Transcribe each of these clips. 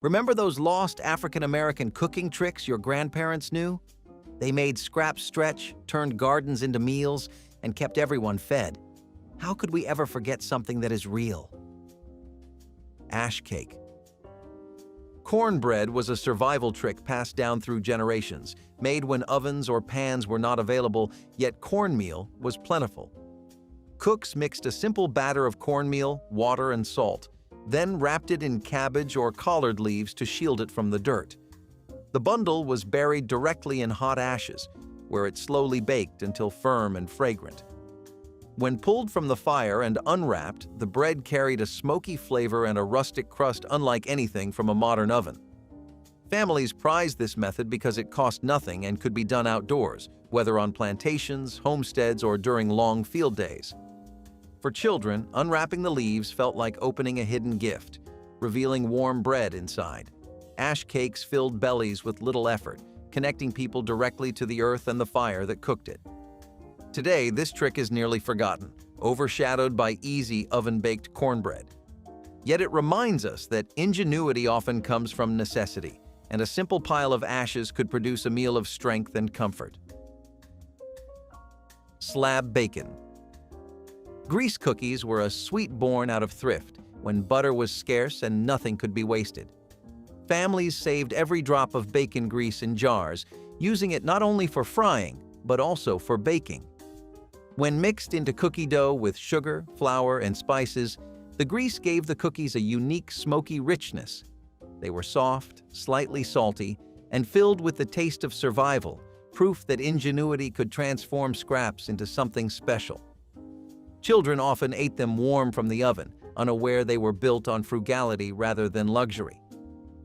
Remember those lost African-American cooking tricks your grandparents knew? They made scraps stretch, turned gardens into meals, and kept everyone fed. How could we ever forget something that is real? Ash cake. Cornbread was a survival trick passed down through generations, made when ovens or pans were not available, yet cornmeal was plentiful. Cooks mixed a simple batter of cornmeal, water, and salt, then wrapped it in cabbage or collard leaves to shield it from the dirt. The bundle was buried directly in hot ashes, where it slowly baked until firm and fragrant. When pulled from the fire and unwrapped, the bread carried a smoky flavor and a rustic crust unlike anything from a modern oven. Families prized this method because it cost nothing and could be done outdoors, whether on plantations, homesteads, or during long field days. For children, unwrapping the leaves felt like opening a hidden gift, revealing warm bread inside. Ash cakes filled bellies with little effort, connecting people directly to the earth and the fire that cooked it. Today, this trick is nearly forgotten, overshadowed by easy oven-baked cornbread. Yet it reminds us that ingenuity often comes from necessity, and a simple pile of ashes could produce a meal of strength and comfort. Slab bacon. Grease cookies were a sweet born out of thrift, when butter was scarce and nothing could be wasted. Families saved every drop of bacon grease in jars, using it not only for frying, but also for baking. When mixed into cookie dough with sugar, flour, and spices, the grease gave the cookies a unique smoky richness. They were soft, slightly salty, and filled with the taste of survival, proof that ingenuity could transform scraps into something special. Children often ate them warm from the oven, unaware they were built on frugality rather than luxury.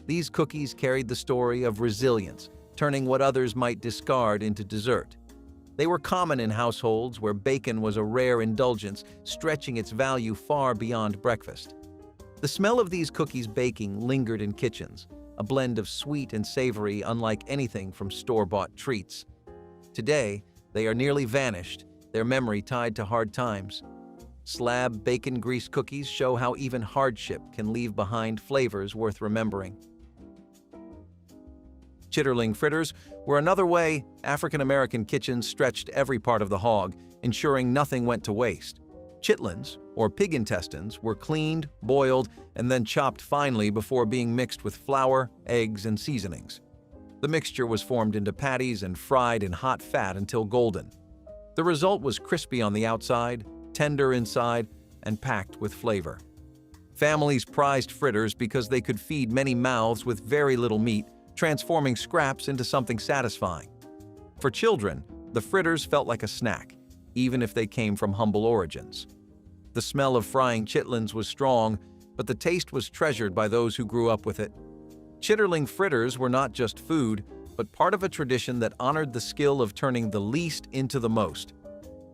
These cookies carried the story of resilience, turning what others might discard into dessert. They were common in households where bacon was a rare indulgence, stretching its value far beyond breakfast. The smell of these cookies baking lingered in kitchens, a blend of sweet and savory unlike anything from store-bought treats. Today, they are nearly vanished, their memory tied to hard times. Slab bacon grease cookies show how even hardship can leave behind flavors worth remembering. Chitterling fritters were another way African-American kitchens stretched every part of the hog, ensuring nothing went to waste. Chitlins, or pig intestines, were cleaned, boiled, and then chopped finely before being mixed with flour, eggs, and seasonings. The mixture was formed into patties and fried in hot fat until golden. The result was crispy on the outside, tender inside, and packed with flavor. Families prized fritters because they could feed many mouths with very little meat, transforming scraps into something satisfying. For children, the fritters felt like a snack, even if they came from humble origins. The smell of frying chitlins was strong, but the taste was treasured by those who grew up with it. Chitterling fritters were not just food, but part of a tradition that honored the skill of turning the least into the most.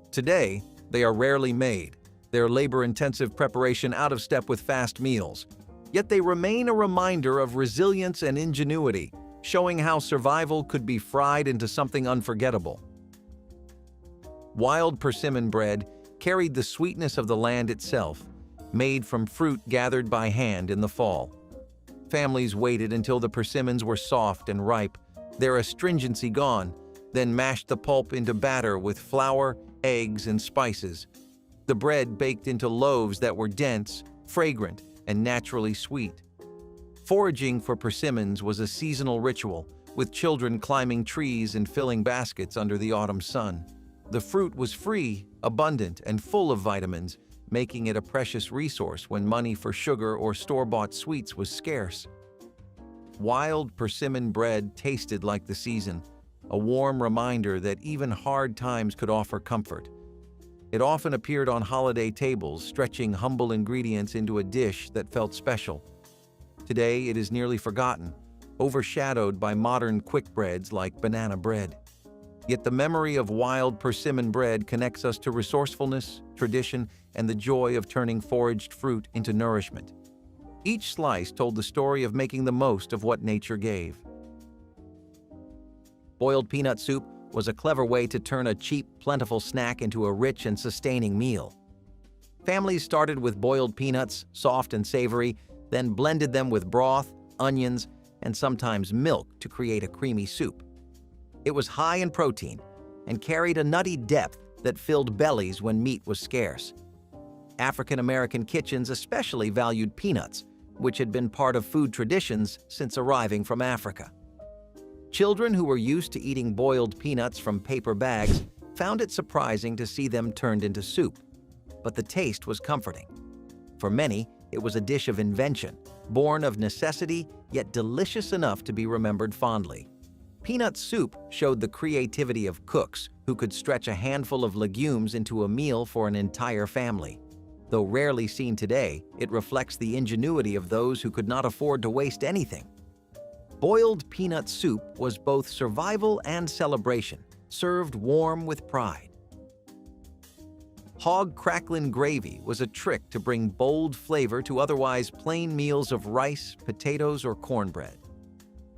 Today, they are rarely made, their labor-intensive preparation out of step with fast meals. Yet they remain a reminder of resilience and ingenuity, showing how survival could be fried into something unforgettable. Wild persimmon bread carried the sweetness of the land itself, made from fruit gathered by hand in the fall. Families waited until the persimmons were soft and ripe, their astringency gone, then mashed the pulp into batter with flour, eggs, and spices. The bread baked into loaves that were dense, fragrant, and naturally sweet. Foraging for persimmons was a seasonal ritual, with children climbing trees and filling baskets under the autumn sun. The fruit was free, abundant, and full of vitamins, making it a precious resource when money for sugar or store-bought sweets was scarce. Wild persimmon bread tasted like the season, a warm reminder that even hard times could offer comfort. It often appeared on holiday tables, stretching humble ingredients into a dish that felt special. Today, it is nearly forgotten, overshadowed by modern quick breads like banana bread. Yet the memory of wild persimmon bread connects us to resourcefulness, tradition, and the joy of turning foraged fruit into nourishment. Each slice told the story of making the most of what nature gave. Boiled peanut soup was a clever way to turn a cheap, plentiful snack into a rich and sustaining meal. Families started with boiled peanuts, soft and savory, then blended them with broth, onions, and sometimes milk to create a creamy soup. It was high in protein and carried a nutty depth that filled bellies when meat was scarce. African American kitchens especially valued peanuts, which had been part of food traditions since arriving from Africa. Children who were used to eating boiled peanuts from paper bags found it surprising to see them turned into soup, but the taste was comforting. For many, it was a dish of invention, born of necessity yet delicious enough to be remembered fondly. Peanut soup showed the creativity of cooks who could stretch a handful of legumes into a meal for an entire family. Though rarely seen today, it reflects the ingenuity of those who could not afford to waste anything. Boiled peanut soup was both survival and celebration, served warm with pride. Hog crackling gravy was a trick to bring bold flavor to otherwise plain meals of rice, potatoes, or cornbread.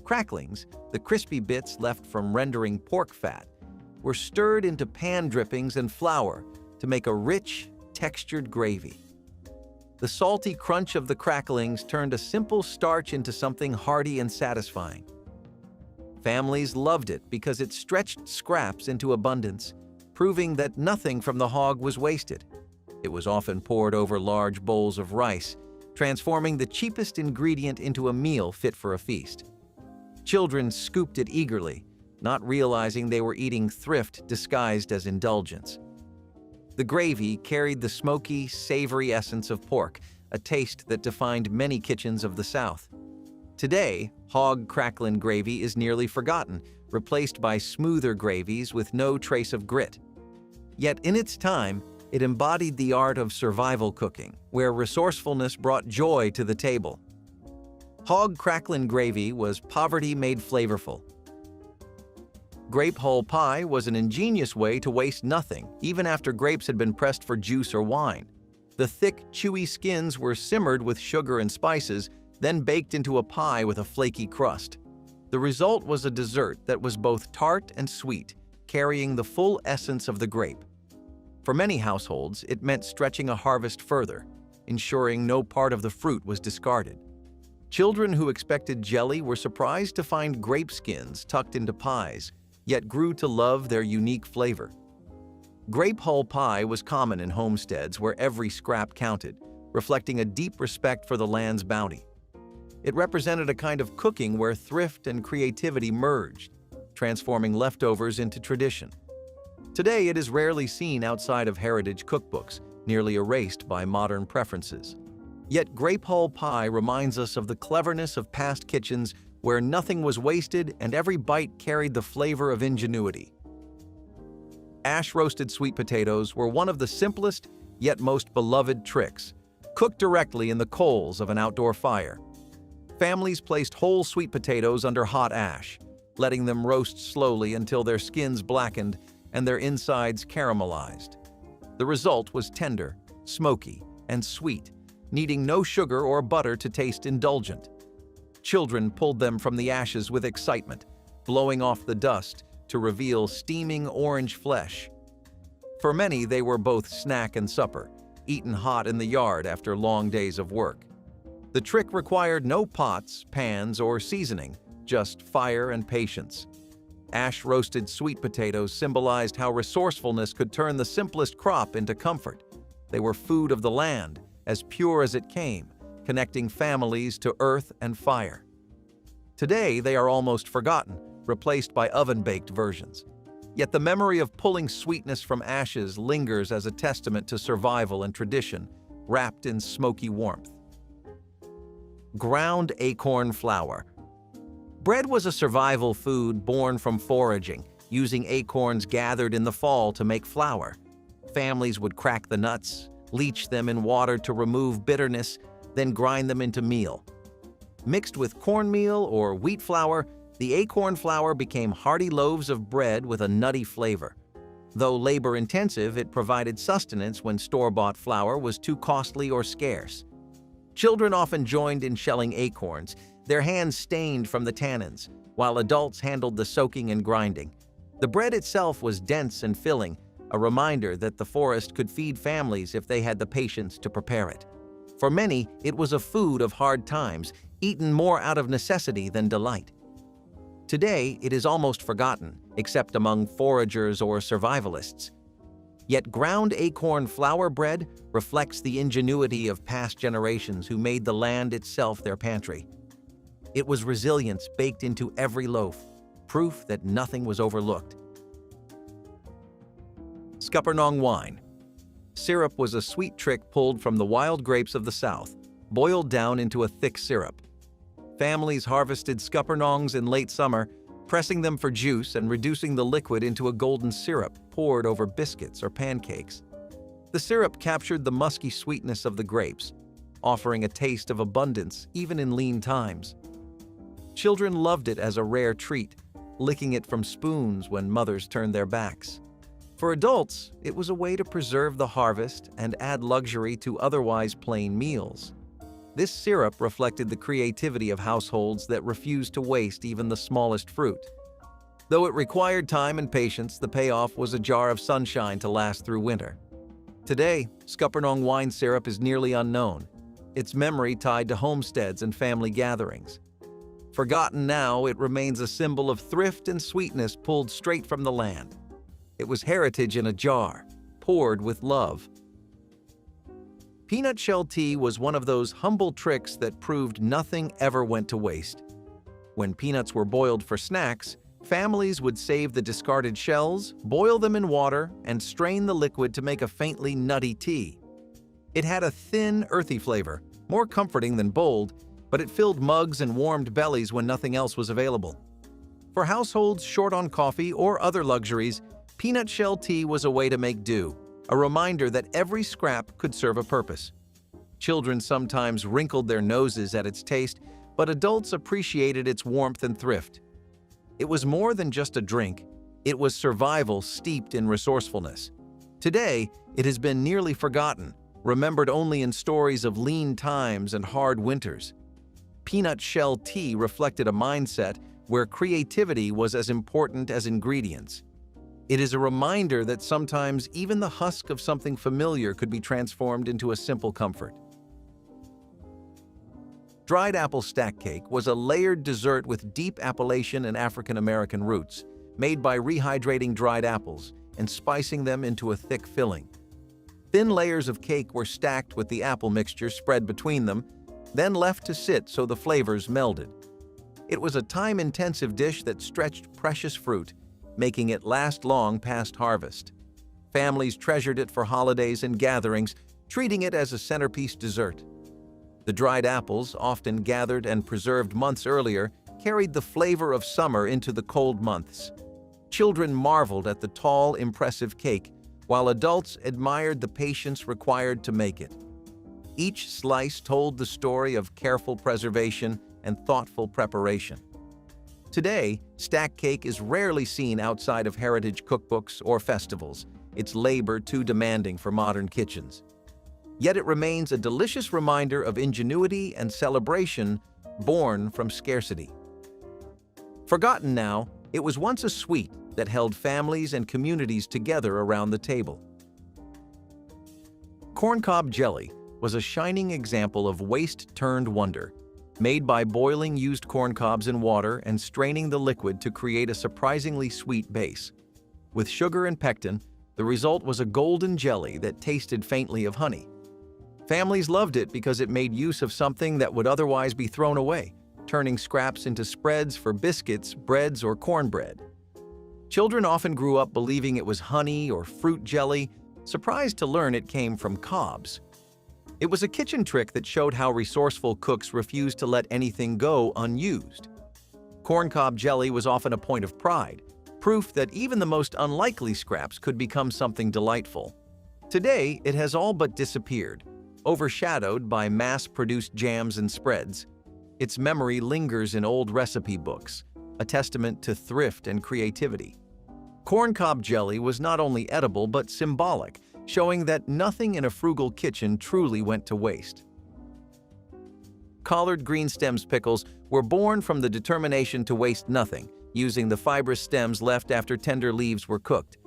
Cracklings, the crispy bits left from rendering pork fat, were stirred into pan drippings and flour to make a rich, textured gravy. The salty crunch of the cracklings turned a simple starch into something hearty and satisfying. Families loved it because it stretched scraps into abundance, proving that nothing from the hog was wasted. It was often poured over large bowls of rice, transforming the cheapest ingredient into a meal fit for a feast. Children scooped it eagerly, not realizing they were eating thrift disguised as indulgence. The gravy carried the smoky, savory essence of pork, a taste that defined many kitchens of the South. Today, hog crackling gravy is nearly forgotten, replaced by smoother gravies with no trace of grit. Yet in its time, it embodied the art of survival cooking, where resourcefulness brought joy to the table. Hog crackling gravy was poverty made flavorful. Grape hull pie was an ingenious way to waste nothing, even after grapes had been pressed for juice or wine. The thick, chewy skins were simmered with sugar and spices, then baked into a pie with a flaky crust. The result was a dessert that was both tart and sweet, carrying the full essence of the grape. For many households, it meant stretching a harvest further, ensuring no part of the fruit was discarded. Children who expected jelly were surprised to find grape skins tucked into pies, yet grew to love their unique flavor. Grape hull pie was common in homesteads where every scrap counted, reflecting a deep respect for the land's bounty. It represented a kind of cooking where thrift and creativity merged, transforming leftovers into tradition. Today, it is rarely seen outside of heritage cookbooks, nearly erased by modern preferences. Yet grape hull pie reminds us of the cleverness of past kitchens where nothing was wasted and every bite carried the flavor of ingenuity. Ash-roasted sweet potatoes were one of the simplest yet most beloved tricks, cooked directly in the coals of an outdoor fire. Families placed whole sweet potatoes under hot ash, letting them roast slowly until their skins blackened and their insides caramelized. The result was tender, smoky, and sweet, needing no sugar or butter to taste indulgent. Children pulled them from the ashes with excitement, blowing off the dust to reveal steaming orange flesh. For many, they were both snack and supper, eaten hot in the yard after long days of work. The trick required no pots, pans, or seasoning, just fire and patience. Ash-roasted sweet potatoes symbolized how resourcefulness could turn the simplest crop into comfort. They were food of the land, as pure as it came, connecting families to earth and fire. Today, they are almost forgotten, replaced by oven-baked versions. Yet the memory of pulling sweetness from ashes lingers as a testament to survival and tradition, wrapped in smoky warmth. Ground acorn flour. Bread was a survival food born from foraging, using acorns gathered in the fall to make flour. Families would crack the nuts, leach them in water to remove bitterness, then grind them into meal. Mixed with cornmeal or wheat flour, the acorn flour became hearty loaves of bread with a nutty flavor. Though labor-intensive, it provided sustenance when store-bought flour was too costly or scarce. Children often joined in shelling acorns, their hands stained from the tannins, while adults handled the soaking and grinding. The bread itself was dense and filling, a reminder that the forest could feed families if they had the patience to prepare it. For many, it was a food of hard times, eaten more out of necessity than delight. Today, it is almost forgotten, except among foragers or survivalists. Yet ground acorn flour bread reflects the ingenuity of past generations who made the land itself their pantry. It was resilience baked into every loaf, proof that nothing was overlooked. Scuppernong wine. Syrup was a sweet trick pulled from the wild grapes of the South, boiled down into a thick syrup. Families harvested scuppernongs in late summer, pressing them for juice and reducing the liquid into a golden syrup poured over biscuits or pancakes. The syrup captured the musky sweetness of the grapes, offering a taste of abundance even in lean times. Children loved it as a rare treat, licking it from spoons when mothers turned their backs. For adults, it was a way to preserve the harvest and add luxury to otherwise plain meals. This syrup reflected the creativity of households that refused to waste even the smallest fruit. Though it required time and patience, the payoff was a jar of sunshine to last through winter. Today, Scuppernong wine syrup is nearly unknown, its memory tied to homesteads and family gatherings. Forgotten now, it remains a symbol of thrift and sweetness pulled straight from the land. It was heritage in a jar, poured with love. Peanut shell tea was one of those humble tricks that proved nothing ever went to waste. When peanuts were boiled for snacks, families would save the discarded shells, boil them in water, and strain the liquid to make a faintly nutty tea. It had a thin, earthy flavor, more comforting than bold, but it filled mugs and warmed bellies when nothing else was available. For households short on coffee or other luxuries, peanut shell tea was a way to make do, a reminder that every scrap could serve a purpose. Children sometimes wrinkled their noses at its taste, but adults appreciated its warmth and thrift. It was more than just a drink, it was survival steeped in resourcefulness. Today, it has been nearly forgotten, remembered only in stories of lean times and hard winters. Peanut shell tea reflected a mindset where creativity was as important as ingredients. It is a reminder that sometimes even the husk of something familiar could be transformed into a simple comfort. Dried apple stack cake was a layered dessert with deep Appalachian and African American roots, made by rehydrating dried apples and spicing them into a thick filling. Thin layers of cake were stacked with the apple mixture spread between them, then left to sit so the flavors melded. It was a time-intensive dish that stretched precious fruit, making it last long past harvest. Families treasured it for holidays and gatherings, treating it as a centerpiece dessert. The dried apples, often gathered and preserved months earlier, carried the flavor of summer into the cold months. Children marveled at the tall, impressive cake, while adults admired the patience required to make it. Each slice told the story of careful preservation and thoughtful preparation. Today, stack cake is rarely seen outside of heritage cookbooks or festivals, its labor too demanding for modern kitchens. Yet it remains a delicious reminder of ingenuity and celebration born from scarcity. Forgotten now, it was once a sweet that held families and communities together around the table. Corncob jelly was a shining example of waste-turned wonder, made by boiling used corn cobs in water and straining the liquid to create a surprisingly sweet base. With sugar and pectin, the result was a golden jelly that tasted faintly of honey. Families loved it because it made use of something that would otherwise be thrown away, turning scraps into spreads for biscuits, breads, or cornbread. Children often grew up believing it was honey or fruit jelly, surprised to learn it came from cobs. It was a kitchen trick that showed how resourceful cooks refused to let anything go unused. Corncob jelly was often a point of pride, proof that even the most unlikely scraps could become something delightful. Today, it has all but disappeared, overshadowed by mass-produced jams and spreads. Its memory lingers in old recipe books, a testament to thrift and creativity. Corncob jelly was not only edible but symbolic, showing that nothing in a frugal kitchen truly went to waste. Collard green stems pickles were born from the determination to waste nothing, using the fibrous stems left after tender leaves were cooked.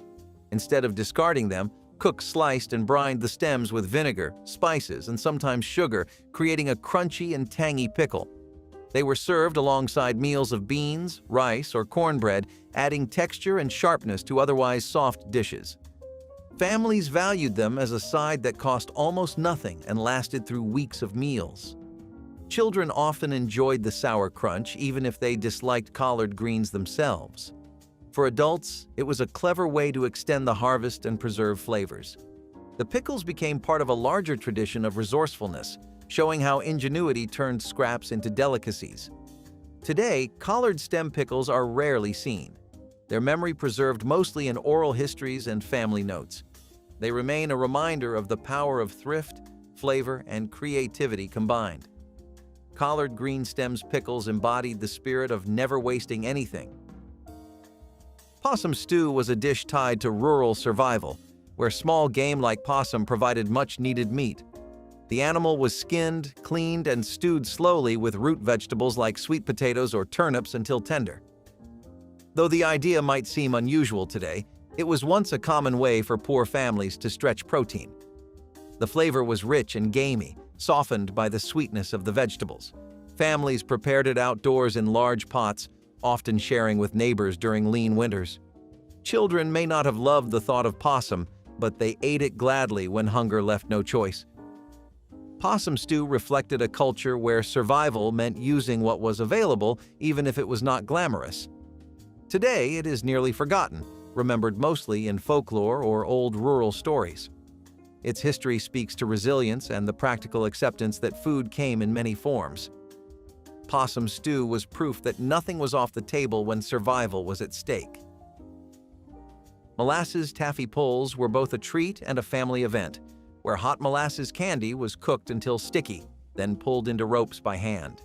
Instead of discarding them, cooks sliced and brined the stems with vinegar, spices, and sometimes sugar, creating a crunchy and tangy pickle. They were served alongside meals of beans, rice, or cornbread, adding texture and sharpness to otherwise soft dishes. Families valued them as a side that cost almost nothing and lasted through weeks of meals. Children often enjoyed the sour crunch, even if they disliked collard greens themselves. For adults, it was a clever way to extend the harvest and preserve flavors. The pickles became part of a larger tradition of resourcefulness, showing how ingenuity turned scraps into delicacies. Today, collard stem pickles are rarely seen. Their memory preserved mostly in oral histories and family notes. They remain a reminder of the power of thrift, flavor, and creativity combined. Collard green stems pickles embodied the spirit of never wasting anything. Possum stew was a dish tied to rural survival, where small game like possum provided much-needed meat. The animal was skinned, cleaned, and stewed slowly with root vegetables like sweet potatoes or turnips until tender. Though the idea might seem unusual today, it was once a common way for poor families to stretch protein. The flavor was rich and gamey, softened by the sweetness of the vegetables. Families prepared it outdoors in large pots, often sharing with neighbors during lean winters. Children may not have loved the thought of possum, but they ate it gladly when hunger left no choice. Possum stew reflected a culture where survival meant using what was available, even if it was not glamorous. Today, it is nearly forgotten, remembered mostly in folklore or old rural stories. Its history speaks to resilience and the practical acceptance that food came in many forms. Possum stew was proof that nothing was off the table when survival was at stake. Molasses taffy pulls were both a treat and a family event, where hot molasses candy was cooked until sticky, then pulled into ropes by hand.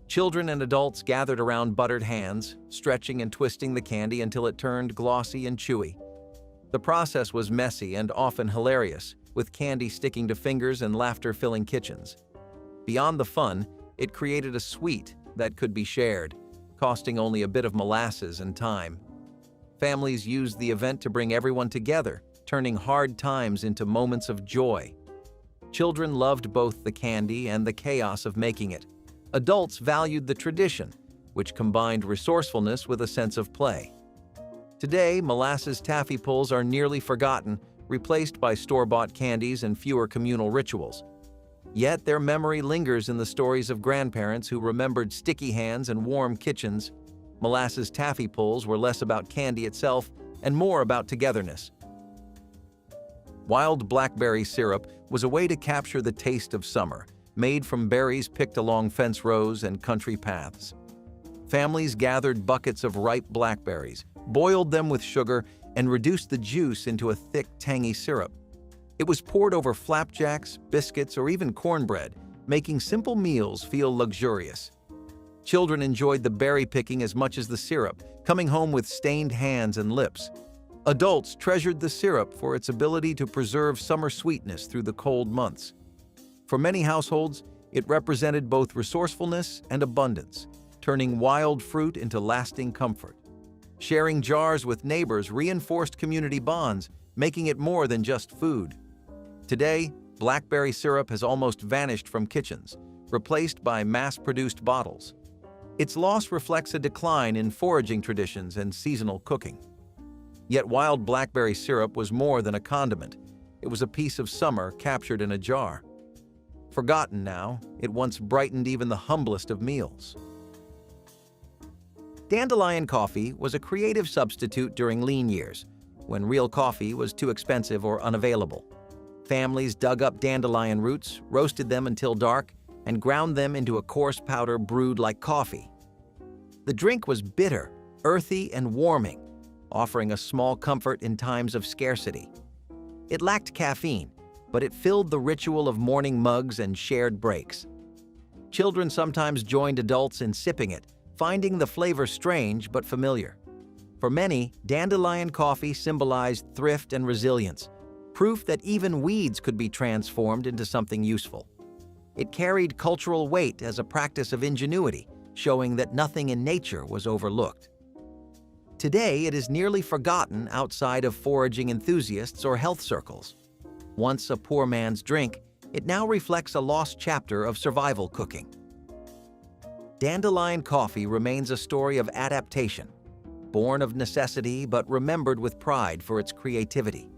Children and adults gathered around buttered hands, stretching and twisting the candy until it turned glossy and chewy. The process was messy and often hilarious, with candy sticking to fingers and laughter filling kitchens. Beyond the fun, it created a sweet that could be shared, costing only a bit of molasses and time. Families used the event to bring everyone together, turning hard times into moments of joy. Children loved both the candy and the chaos of making it. Adults valued the tradition, which combined resourcefulness with a sense of play. Today, molasses taffy pulls are nearly forgotten, replaced by store-bought candies and fewer communal rituals. Yet their memory lingers in the stories of grandparents who remembered sticky hands and warm kitchens. Molasses taffy pulls were less about candy itself and more about togetherness. Wild blackberry syrup was a way to capture the taste of summer, made from berries picked along fence rows and country paths. Families gathered buckets of ripe blackberries, boiled them with sugar, and reduced the juice into a thick, tangy syrup. It was poured over flapjacks, biscuits, or even cornbread, making simple meals feel luxurious. Children enjoyed the berry picking as much as the syrup, coming home with stained hands and lips. Adults treasured the syrup for its ability to preserve summer sweetness through the cold months. For many households, it represented both resourcefulness and abundance, turning wild fruit into lasting comfort. Sharing jars with neighbors reinforced community bonds, making it more than just food. Today, blackberry syrup has almost vanished from kitchens, replaced by mass-produced bottles. Its loss reflects a decline in foraging traditions and seasonal cooking. Yet wild blackberry syrup was more than a condiment. It was a piece of summer captured in a jar. Forgotten now, it once brightened even the humblest of meals. Dandelion coffee was a creative substitute during lean years, when real coffee was too expensive or unavailable. Families dug up dandelion roots, roasted them until dark, and ground them into a coarse powder brewed like coffee. The drink was bitter, earthy, and warming, offering a small comfort in times of scarcity. It lacked caffeine, but it filled the ritual of morning mugs and shared breaks. Children sometimes joined adults in sipping it, finding the flavor strange but familiar. For many, dandelion coffee symbolized thrift and resilience, proof that even weeds could be transformed into something useful. It carried cultural weight as a practice of ingenuity, showing that nothing in nature was overlooked. Today, it is nearly forgotten outside of foraging enthusiasts or health circles. Once a poor man's drink, it now reflects a lost chapter of survival cooking. Dandelion coffee remains a story of adaptation, born of necessity but remembered with pride for its creativity.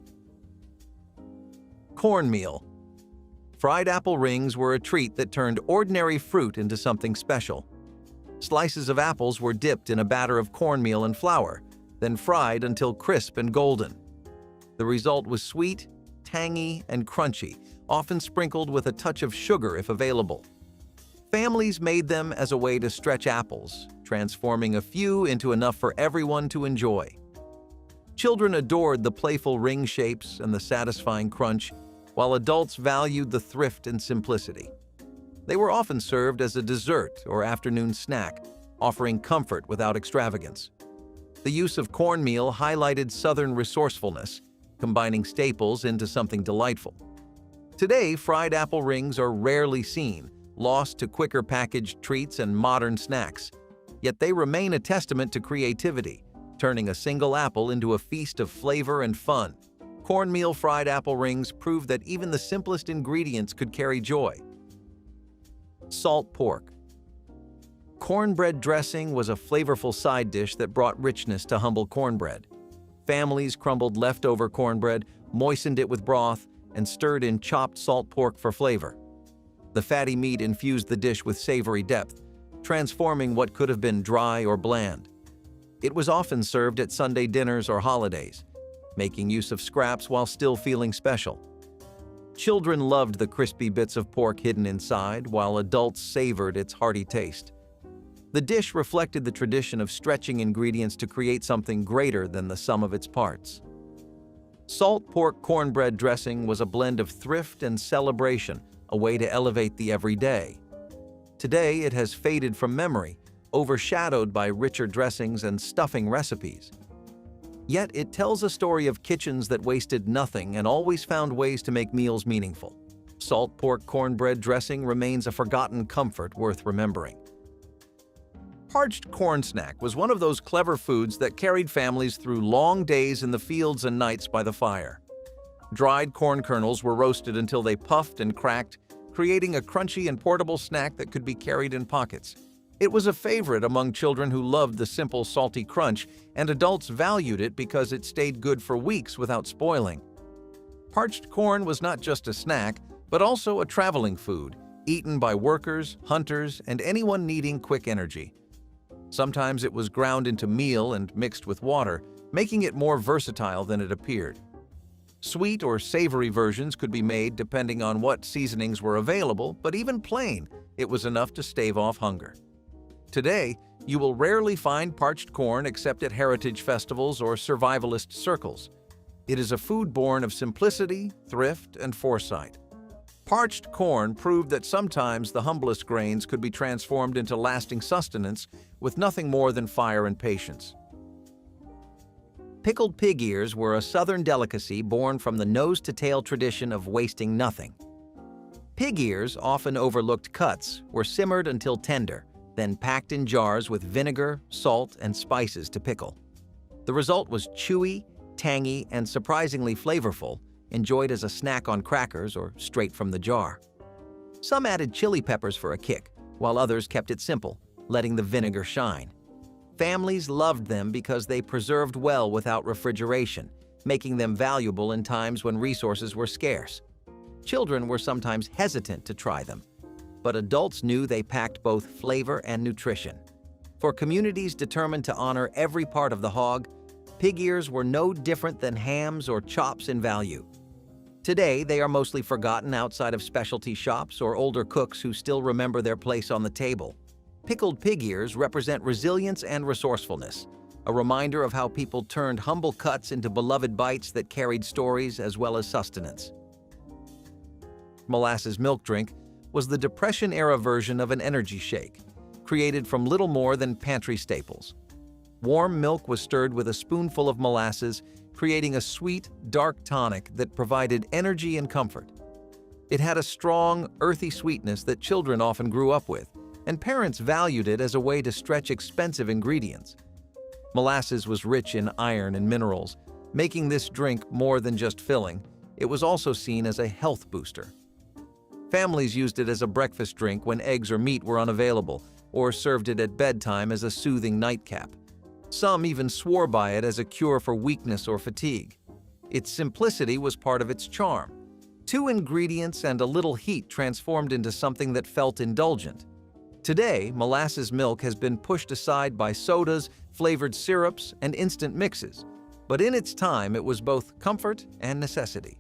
Cornmeal. Fried apple rings were a treat that turned ordinary fruit into something special. Slices of apples were dipped in a batter of cornmeal and flour, then fried until crisp and golden. The result was sweet, tangy, and crunchy, often sprinkled with a touch of sugar if available. Families made them as a way to stretch apples, transforming a few into enough for everyone to enjoy. Children adored the playful ring shapes and the satisfying crunch, while adults valued the thrift and simplicity. They were often served as a dessert or afternoon snack, offering comfort without extravagance. The use of cornmeal highlighted Southern resourcefulness, combining staples into something delightful. Today, fried apple rings are rarely seen, lost to quicker packaged treats and modern snacks. Yet they remain a testament to creativity, turning a single apple into a feast of flavor and fun. Cornmeal fried apple rings prove that even the simplest ingredients could carry joy. Salt pork. Cornbread dressing was a flavorful side dish that brought richness to humble cornbread. Families crumbled leftover cornbread, moistened it with broth, and stirred in chopped salt pork for flavor. The fatty meat infused the dish with savory depth, transforming what could have been dry or bland. It was often served at Sunday dinners or holidays, making use of scraps while still feeling special. Children loved the crispy bits of pork hidden inside, while adults savored its hearty taste. The dish reflected the tradition of stretching ingredients to create something greater than the sum of its parts. Salt pork cornbread dressing was a blend of thrift and celebration, a way to elevate the everyday. Today, it has faded from memory, overshadowed by richer dressings and stuffing recipes. Yet it tells a story of kitchens that wasted nothing and always found ways to make meals meaningful. Salt pork cornbread dressing remains a forgotten comfort worth remembering. Parched corn snack was one of those clever foods that carried families through long days in the fields and nights by the fire. Dried corn kernels were roasted until they puffed and cracked, creating a crunchy and portable snack that could be carried in pockets. It was a favorite among children who loved the simple, salty crunch, and adults valued it because it stayed good for weeks without spoiling. Parched corn was not just a snack, but also a traveling food, eaten by workers, hunters, and anyone needing quick energy. Sometimes it was ground into meal and mixed with water, making it more versatile than it appeared. Sweet or savory versions could be made depending on what seasonings were available, but even plain, it was enough to stave off hunger. Today, you will rarely find parched corn except at heritage festivals or survivalist circles. It is a food born of simplicity, thrift, and foresight. Parched corn proved that sometimes the humblest grains could be transformed into lasting sustenance with nothing more than fire and patience. Pickled pig ears were a Southern delicacy born from the nose-to-tail tradition of wasting nothing. Pig ears, often overlooked cuts, were simmered until tender, then packed in jars with vinegar, salt, and spices to pickle. The result was chewy, tangy, and surprisingly flavorful, enjoyed as a snack on crackers or straight from the jar. Some added chili peppers for a kick, while others kept it simple, letting the vinegar shine. Families loved them because they preserved well without refrigeration, making them valuable in times when resources were scarce. Children were sometimes hesitant to try them, but adults knew they packed both flavor and nutrition. For communities determined to honor every part of the hog, pig ears were no different than hams or chops in value. Today, they are mostly forgotten outside of specialty shops or older cooks who still remember their place on the table. Pickled pig ears represent resilience and resourcefulness, a reminder of how people turned humble cuts into beloved bites that carried stories as well as sustenance. Molasses milk drink was the Depression-era version of an energy shake, created from little more than pantry staples. Warm milk was stirred with a spoonful of molasses, creating a sweet, dark tonic that provided energy and comfort. It had a strong, earthy sweetness that children often grew up with, and parents valued it as a way to stretch expensive ingredients. Molasses was rich in iron and minerals, making this drink more than just filling. It was also seen as a health booster. Families used it as a breakfast drink when eggs or meat were unavailable, or served it at bedtime as a soothing nightcap. Some even swore by it as a cure for weakness or fatigue. Its simplicity was part of its charm. 2 ingredients and a little heat transformed into something that felt indulgent. Today, molasses milk has been pushed aside by sodas, flavored syrups, and instant mixes, but in its time it was both comfort and necessity.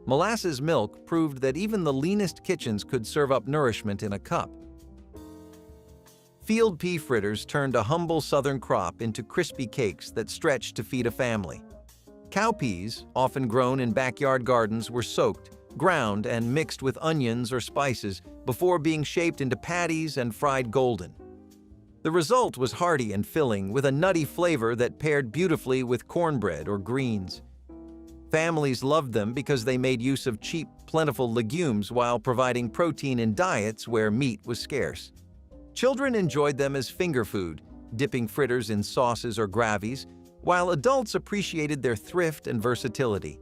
Molasses milk proved that even the leanest kitchens could serve up nourishment in a cup. Field pea fritters turned a humble southern crop into crispy cakes that stretched to feed a family. Cowpeas, often grown in backyard gardens, were soaked, ground, and mixed with onions or spices before being shaped into patties and fried golden. The result was hearty and filling, with a nutty flavor that paired beautifully with cornbread or greens. Families loved them because they made use of cheap, plentiful legumes while providing protein in diets where meat was scarce. Children enjoyed them as finger food, dipping fritters in sauces or gravies, while adults appreciated their thrift and versatility.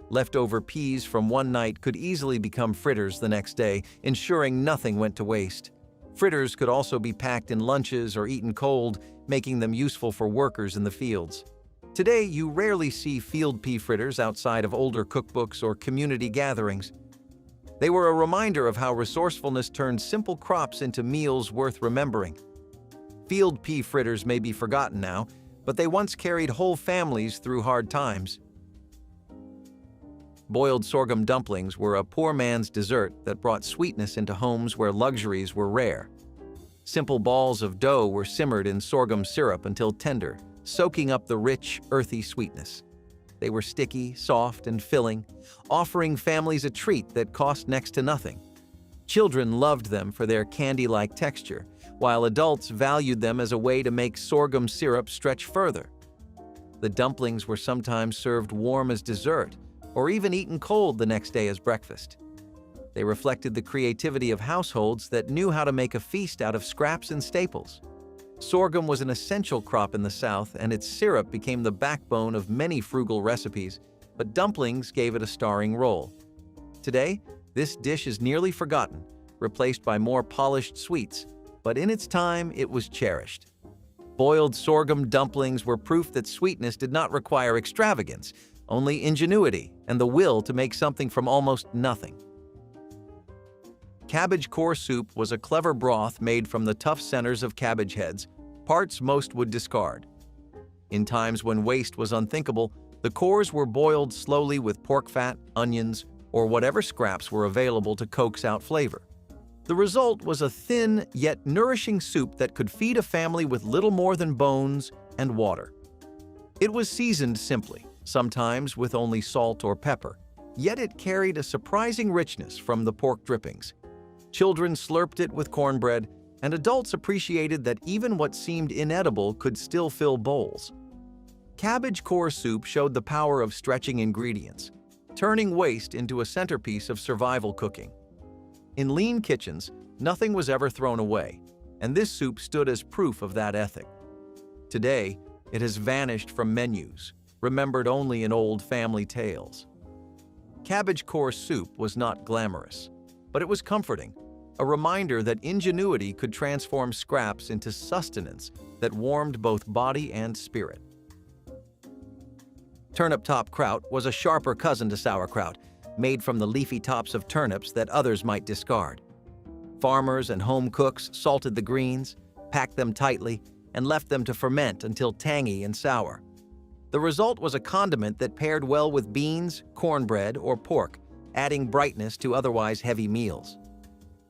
Leftover peas from one night could easily become fritters the next day, ensuring nothing went to waste. Fritters could also be packed in lunches or eaten cold, making them useful for workers in the fields. Today, you rarely see field pea fritters outside of older cookbooks or community gatherings. They were a reminder of how resourcefulness turned simple crops into meals worth remembering. Field pea fritters may be forgotten now, but they once carried whole families through hard times. Boiled sorghum dumplings were a poor man's dessert that brought sweetness into homes where luxuries were rare. Simple balls of dough were simmered in sorghum syrup until tender, soaking up the rich, earthy sweetness. They were sticky, soft, and filling, offering families a treat that cost next to nothing. Children loved them for their candy-like texture, while adults valued them as a way to make sorghum syrup stretch further. The dumplings were sometimes served warm as dessert, or even eaten cold the next day as breakfast. They reflected the creativity of households that knew how to make a feast out of scraps and staples. Sorghum was an essential crop in the South, and its syrup became the backbone of many frugal recipes, but dumplings gave it a starring role. Today, this dish is nearly forgotten, replaced by more polished sweets, but in its time it was cherished. Boiled sorghum dumplings were proof that sweetness did not require extravagance, only ingenuity and the will to make something from almost nothing. Cabbage core soup was a clever broth made from the tough centers of cabbage heads, parts most would discard. In times when waste was unthinkable, the cores were boiled slowly with pork fat, onions, or whatever scraps were available to coax out flavor. The result was a thin yet nourishing soup that could feed a family with little more than bones and water. It was seasoned simply, sometimes with only salt or pepper, yet it carried a surprising richness from the pork drippings. Children slurped it with cornbread, and adults appreciated that even what seemed inedible could still fill bowls. Cabbage core soup showed the power of stretching ingredients, turning waste into a centerpiece of survival cooking. In lean kitchens, nothing was ever thrown away, and this soup stood as proof of that ethic. Today, it has vanished from menus, remembered only in old family tales. Cabbage core soup was not glamorous, but it was comforting, a reminder that ingenuity could transform scraps into sustenance that warmed both body and spirit. Turnip top kraut was a sharper cousin to sauerkraut, made from the leafy tops of turnips that others might discard. Farmers and home cooks salted the greens, packed them tightly, and left them to ferment until tangy and sour. The result was a condiment that paired well with beans, cornbread, or pork, adding brightness to otherwise heavy meals.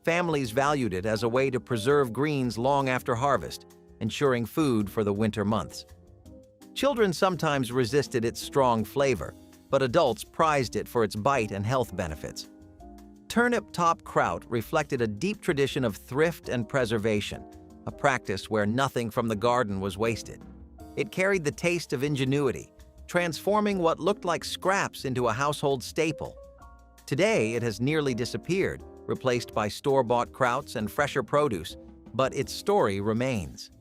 Families valued it as a way to preserve greens long after harvest, ensuring food for the winter months. Children sometimes resisted its strong flavor, but adults prized it for its bite and health benefits. Turnip top kraut reflected a deep tradition of thrift and preservation, a practice where nothing from the garden was wasted. It carried the taste of ingenuity, transforming what looked like scraps into a household staple. Today, it has nearly disappeared, replaced by store-bought krauts and fresher produce, but its story remains.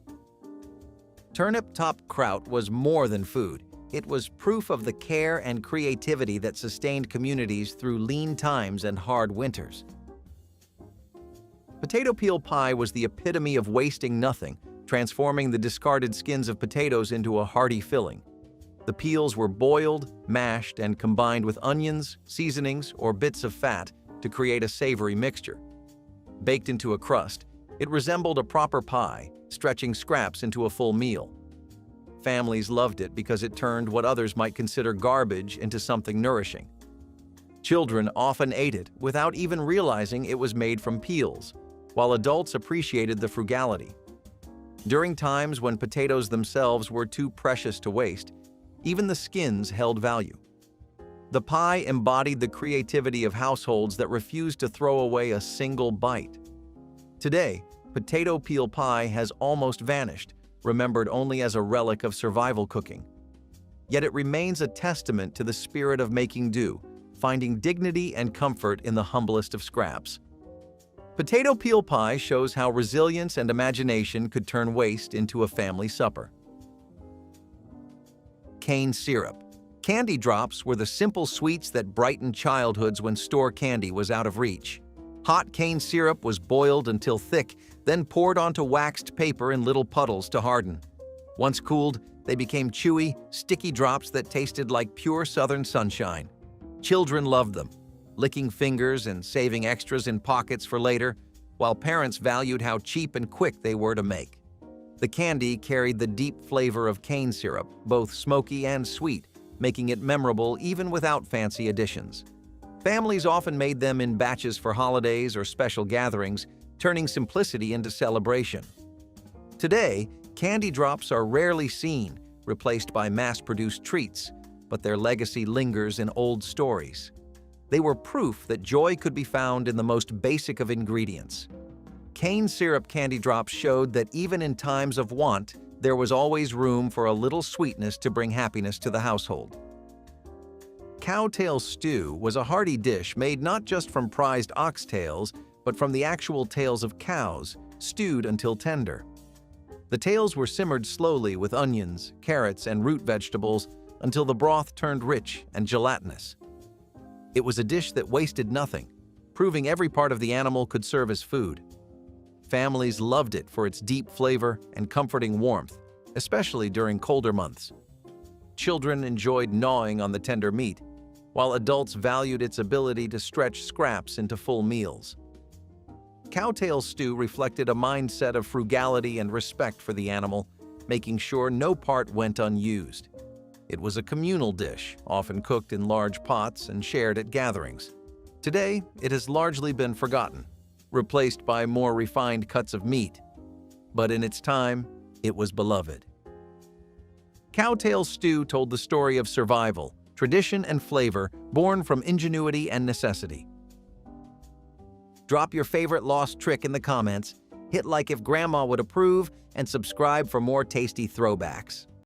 Turnip top kraut was more than food. It was proof of the care and creativity that sustained communities through lean times and hard winters. Potato peel pie was the epitome of wasting nothing, transforming the discarded skins of potatoes into a hearty filling. The peels were boiled, mashed, and combined with onions, seasonings, or bits of fat to create a savory mixture. Baked into a crust, it resembled a proper pie, stretching scraps into a full meal. Families loved it because it turned what others might consider garbage into something nourishing. Children often ate it without even realizing it was made from peels, while adults appreciated the frugality. During times when potatoes themselves were too precious to waste, even the skins held value. The pie embodied the creativity of households that refused to throw away a single bite. Today, potato peel pie has almost vanished, remembered only as a relic of survival cooking. Yet it remains a testament to the spirit of making do, finding dignity and comfort in the humblest of scraps. Potato peel pie shows how resilience and imagination could turn waste into a family supper. Cane syrup. Candy drops were the simple sweets that brightened childhoods when store candy was out of reach. Hot cane syrup was boiled until thick, then poured onto waxed paper in little puddles to harden. Once cooled, they became chewy, sticky drops that tasted like pure southern sunshine. Children loved them, licking fingers and saving extras in pockets for later, while parents valued how cheap and quick they were to make. The candy carried the deep flavor of cane syrup, both smoky and sweet, making it memorable even without fancy additions. Families often made them in batches for holidays or special gatherings, turning simplicity into celebration. Today, candy drops are rarely seen, replaced by mass-produced treats, but their legacy lingers in old stories. They were proof that joy could be found in the most basic of ingredients. Cane syrup candy drops showed that even in times of want, there was always room for a little sweetness to bring happiness to the household. Cowtail stew was a hearty dish made not just from prized oxtails, but from the actual tails of cows, stewed until tender. The tails were simmered slowly with onions, carrots, and root vegetables until the broth turned rich and gelatinous. It was a dish that wasted nothing, proving every part of the animal could serve as food. Families loved it for its deep flavor and comforting warmth, especially during colder months. Children enjoyed gnawing on the tender meat, while adults valued its ability to stretch scraps into full meals. Cowtail stew reflected a mindset of frugality and respect for the animal, making sure no part went unused. It was a communal dish, often cooked in large pots and shared at gatherings. Today, it has largely been forgotten, replaced by more refined cuts of meat. But in its time, it was beloved. Cowtail stew told the story of survival, tradition, and flavor born from ingenuity and necessity. Drop your favorite lost trick in the comments, hit like if Grandma would approve, and subscribe for more tasty throwbacks.